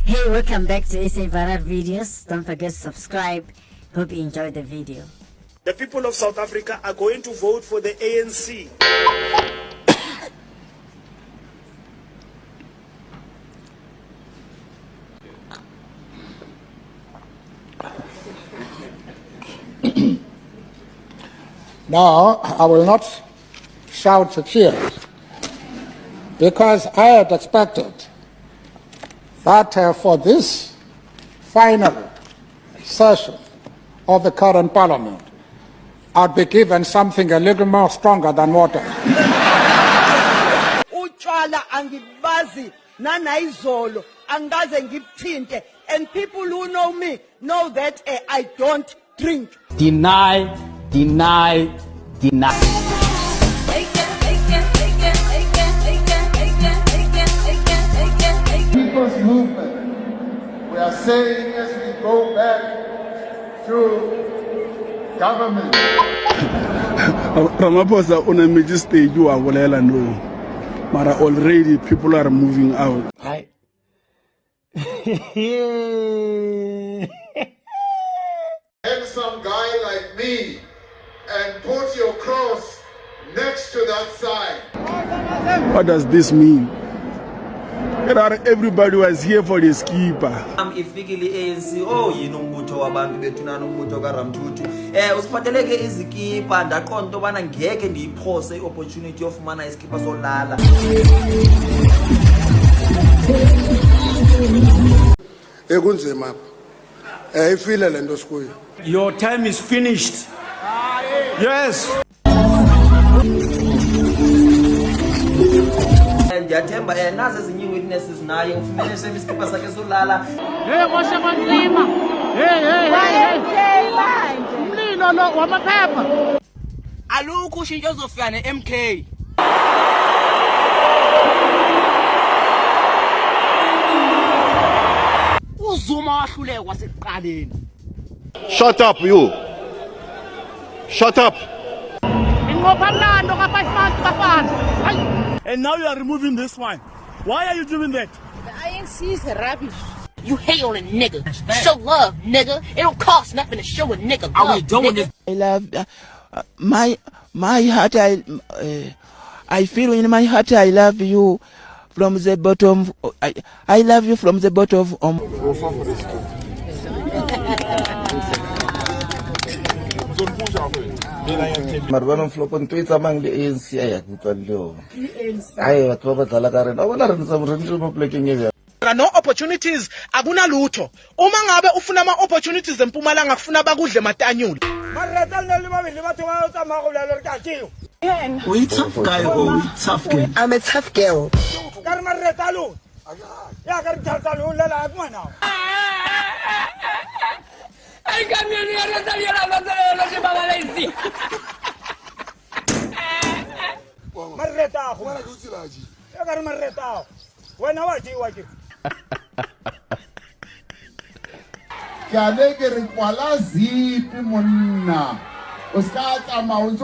Hey, welcome back to SA Viral Videos. Don't forget to subscribe. Hope you enjoyed the video. The people of South Africa are going to vote for the ANC. Now, I will not shout to cheers because I had expected that for this final session of the current parliament, I'd be given something a little more stronger than water. Utshwala angibazi nanayizolo angaze ngikuthinte, and people who know me know that I don't drink. Deny. People's movement. We are saying as we go back to government. Ramaphosa on a major stage you are well and no. Mara already people are moving out. Hi. And some guy like me and put your cross next to that sign. What does this mean? Everybody was here for the skipper. Ifikile ANC yini umbutho wabantu bethu nana umbutho kaRamthuthu usiphatheleke izikipa ndaqonda into bana ngeke ndiyiphose iopportunity yofumana iskipa solala. Ekunzima apha ifile lento sikuyo. Your time is finished. Yes. Ndiyathemba nazi ezinye witnesses naye ufumene iskipa sakhe solala. Hey mosha kwanzima. Hey. Umlilo lo wamaphepha. Alukho ushintsho ozofika neMK. Uzuma wahluleka wasekuqaleni. Shut up you. Shut up. Ingopha mlando ka 5 months bafana. And now you are removing this one. Why are you doing that? The ANC is rubbish. You hate on a nigga. Show love, nigga. It don't cost nothing to show a nigga love. Are we doing this? I love my heart. I feel in my heart I love you from the bottom. I love you from the bottom of. Marwana Mflopo ntwe tsamang le ANC ya kutlwa leo. Ai batho ba batla ka rena. Bona re ntse mo rentse mo plekeng e. There are no opportunities, akuna lutho. Uma ngabe ufuna ama opportunities eMpumalanga kufuna bakudle matanyula. We tough guy or we tough girl? I'm a tough girl. Ke re kwala zipi monna. O ska tsama o ntse o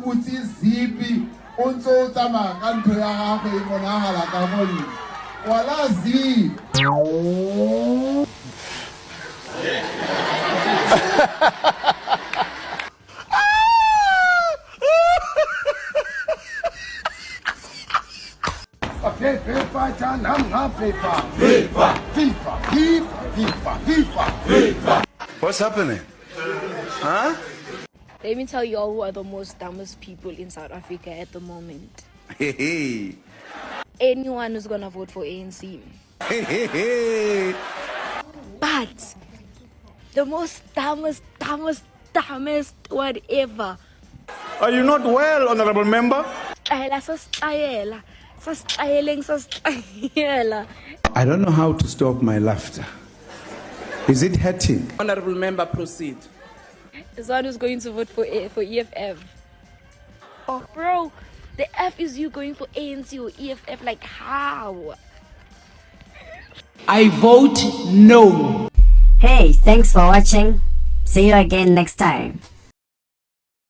butsi zipi o ntse o tsama ka ntho ya gago e bonagala ka monna. Kwala zipi. FIFA. What's happening? Huh? Let me tell you all who are the most dumbest people in South Africa at the moment. Hey. Anyone who's gonna vote for ANC. But the most dumbest whatever. Are you not well, honorable member? I don't know how to stop my laughter. Is it hurting? Honorable member, proceed. Is one who's going to vote for EFF. Oh, bro, the F is you going for ANC or EFF? Like, how? I vote no. Hey, thanks for watching. See you again next time.